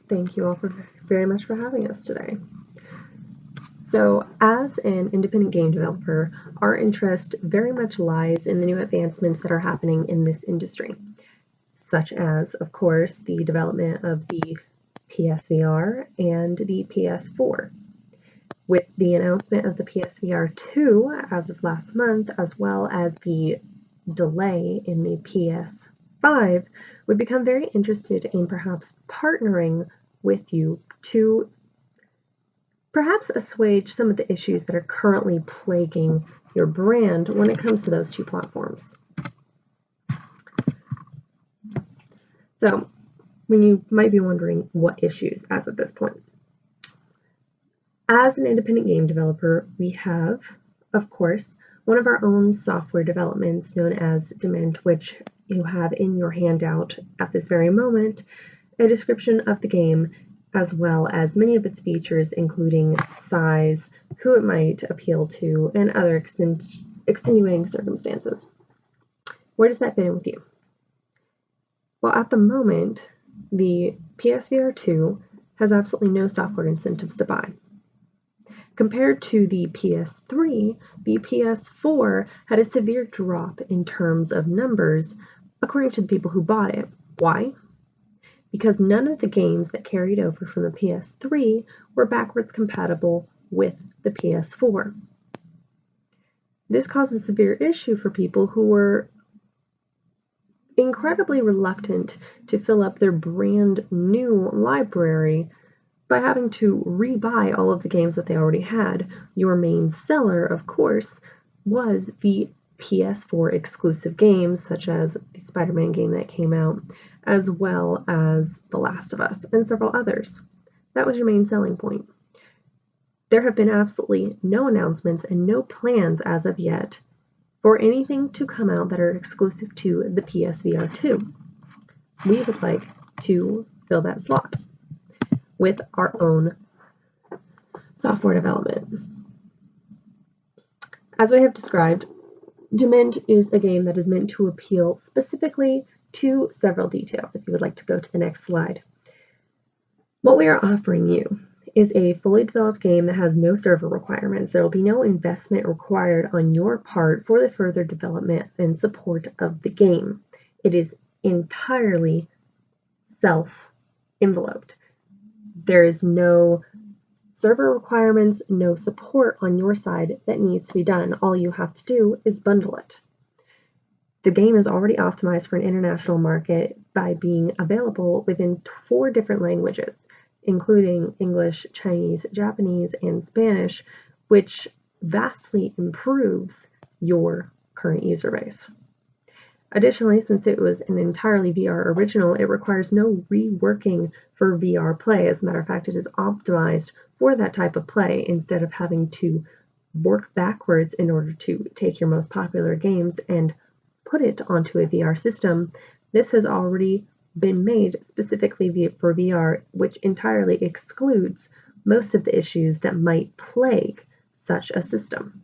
Thank you all very much for having us today. So, as an independent game developer, our interest very much lies in the new advancements that are happening in this industry, such as, of course, the development of the PSVR and the PS4. With the announcement of the PSVR 2 as of last month, as well as the delay in the PS5, we've become very interested in perhaps partnering with you to perhaps assuage some of the issues that are currently plaguing your brand when it comes to those two platforms. So, when you might be wondering what issues as of this point. As an independent game developer, we have, of course, one of our own software developments known as Dement, which you have in your handout at this very moment, a description of the game, as well as many of its features, including size, who it might appeal to, and other extenuating circumstances. Where does that fit in with you? Well, at the moment, the PSVR 2 has absolutely no software incentives to buy. Compared to the PS3, the PS4 had a severe drop in terms of numbers, according to the people who bought it. Why? Because none of the games that carried over from the PS3 were backwards compatible with the PS4. This caused a severe issue for people who were incredibly reluctant to fill up their brand new library by having to rebuy all of the games that they already had. Your main seller, of course, was the PS4 exclusive games, such as the Spider-Man game that came out, as well as The Last of Us, and several others. That was your main selling point. There have been absolutely no announcements and no plans as of yet for anything to come out that are exclusive to the PSVR 2. We would like to fill that slot with our own software development. As we have described, Dement is a game that is meant to appeal specifically to several details. If you would like to go to the next slide. What we are offering you is a fully developed game that has no server requirements. There will be no investment required on your part for the further development and support of the game. It is entirely self-enveloped. There is no server requirements, no support on your side that needs to be done. All you have to do is bundle it. The game is already optimized for an international market by being available within 4 different languages, including English, Chinese, Japanese, and Spanish, which vastly improves your current user base. Additionally, since it was an entirely VR original, it requires no reworking for VR play. As a matter of fact, it is optimized for that type of play instead of having to work backwards in order to take your most popular games and put it onto a VR system. This has already been made specifically for VR, which entirely excludes most of the issues that might plague such a system.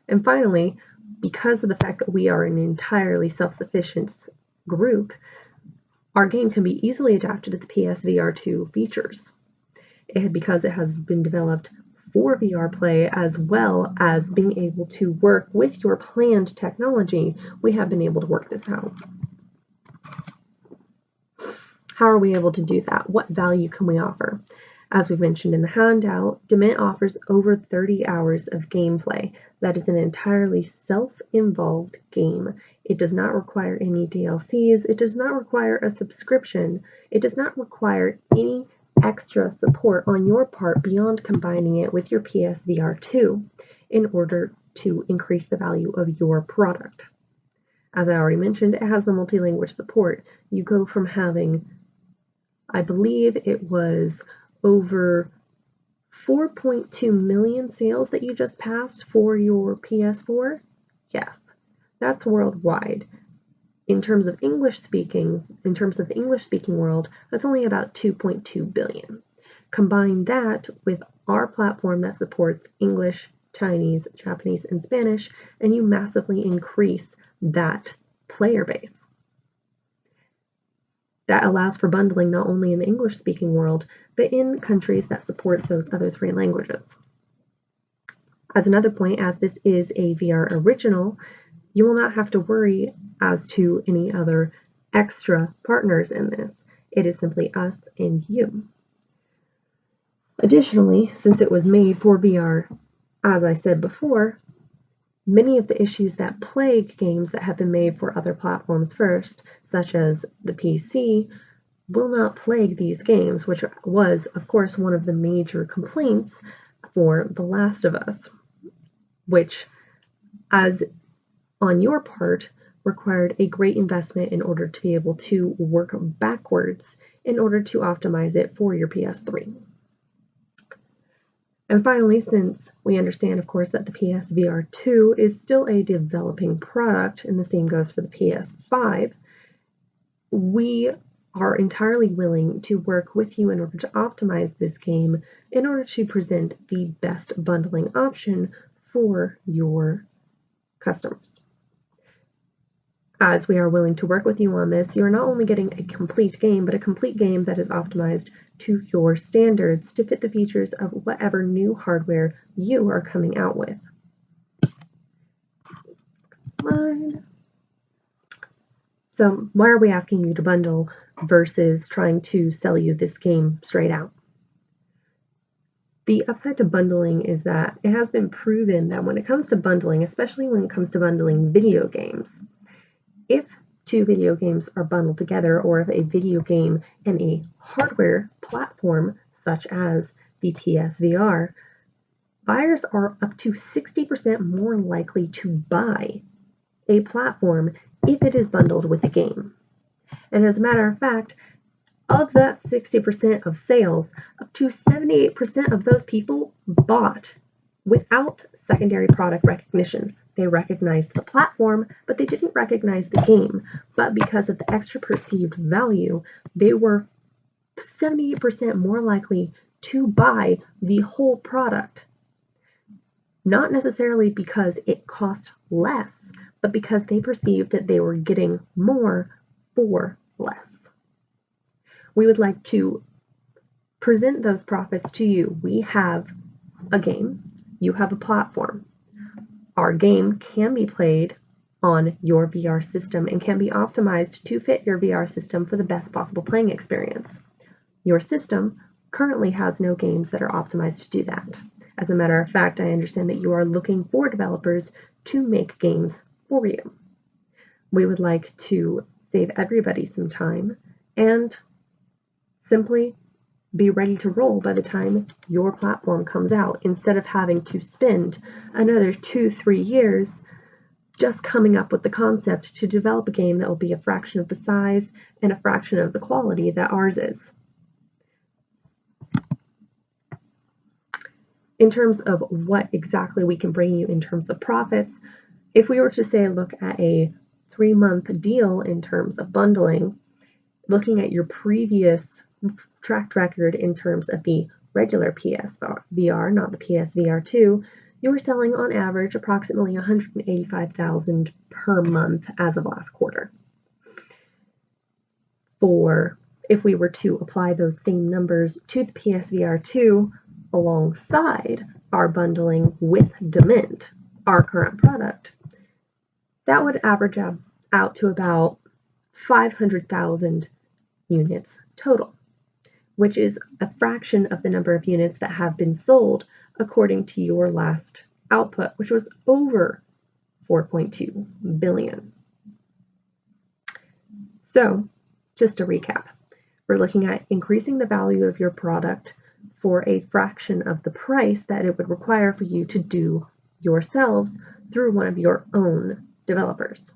And finally, because of the fact that we are an entirely self-sufficient group, our game can be easily adapted to the PSVR 2 features. Because it has been developed for VR play, as well as being able to work with your planned technology, we have been able to work this out. How are we able to do that? What value can we offer? As we've mentioned in the handout, Dement offers over 30 hours of gameplay. That is an entirely self-involved game. It does not require any DLCs. It does not require a subscription. It does not require any extra support on your part beyond combining it with your PSVR 2 in order to increase the value of your product. As I already mentioned, it has the multi-language support. You go from having, I believe it was over 4.2 million sales that you just passed for your PS4? Yes, that's worldwide. In terms of English speaking world, that's only about 2.2 billion. Combine that with our platform that supports English, Chinese, Japanese, and Spanish, and you massively increase that player base. That allows for bundling not only in the English-speaking world, but in countries that support those other 3 languages. As another point, as this is a VR original, you will not have to worry as to any other extra partners in this. It is simply us and you. Additionally, since it was made for VR, as I said before, many of the issues that plague games that have been made for other platforms first, such as the PC, will not plague these games, which was, of course, one of the major complaints for The Last of Us, which, as on your part, required a great investment in order to be able to work backwards in order to optimize it for your PS3. And finally, since we understand, of course, that the PSVR 2 is still a developing product, and the same goes for the PS5, we are entirely willing to work with you in order to optimize this game in order to present the best bundling option for your customers. As we are willing to work with you on this, you're not only getting a complete game, but a complete game that is optimized to your standards to fit the features of whatever new hardware you are coming out with. Slide. So why are we asking you to bundle versus trying to sell you this game straight out? The upside to bundling is that it has been proven that when it comes to bundling, especially when it comes to bundling video games, if 2 video games are bundled together, or if a video game and a hardware platform such as the PSVR, buyers are up to 60% more likely to buy a platform if it is bundled with a game. And as a matter of fact, of that 60% of sales, up to 78% of those people bought without secondary product recognition. They recognized the platform, but they didn't recognize the game. But because of the extra perceived value, they were 78% more likely to buy the whole product. Not necessarily because it cost less, but because they perceived that they were getting more for less. We would like to present those profits to you. We have a game, you have a platform. Our game can be played on your VR system and can be optimized to fit your VR system for the best possible playing experience. Your system currently has no games that are optimized to do that. As a matter of fact, I understand that you are looking for developers to make games for you. We would like to save everybody some time and simply be ready to roll by the time your platform comes out, instead of having to spend another 2-3 years just coming up with the concept to develop a game that will be a fraction of the size and a fraction of the quality that ours is. In terms of what exactly we can bring you in terms of profits, if we were to say look at a 3-month deal in terms of bundling, looking at your previous track record in terms of the regular PSVR, not the PSVR 2, you were selling on average approximately $185,000 per month as of last quarter. If we were to apply those same numbers to the PSVR 2 alongside our bundling with Demint, our current product, that would average out to about 500,000 units total, which is a fraction of the number of units that have been sold according to your last output, which was over 4.2 billion. So, just to recap, we're looking at increasing the value of your product for a fraction of the price that it would require for you to do yourselves through one of your own developers.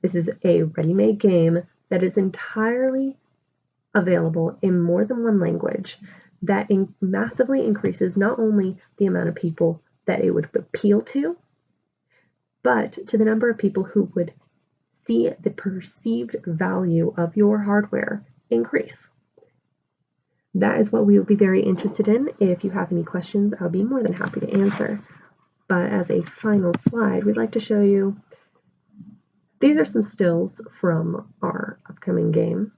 This is a ready-made game that is entirely available in more than one language, that massively increases not only the amount of people that it would appeal to, but to the number of people who would see the perceived value of your hardware increase. That is what we would be very interested in. If you have any questions, I'll be more than happy to answer. But as a final slide, we'd like to show you, these are some stills from our upcoming game.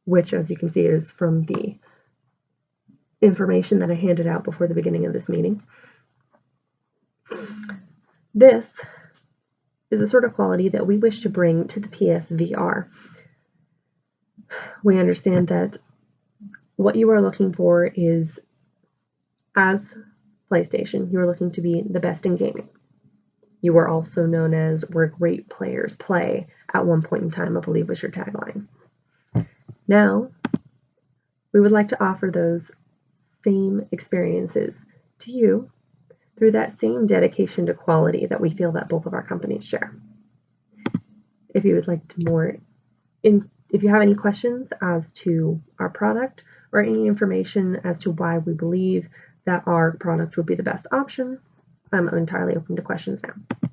which, as you can see, is from the information that I handed out before the beginning of this meeting. This is the sort of quality that we wish to bring to the PSVR. We understand that what you are looking for is, as PlayStation, you are looking to be the best in gaming. You are also known as where great players play at one point in time, I believe was your tagline. Now, we would like to offer those same experiences to you through that same dedication to quality that we feel that both of our companies share. If you would like to if you have any questions as to our product or any information as to why we believe that our product would be the best option, I'm entirely open to questions now.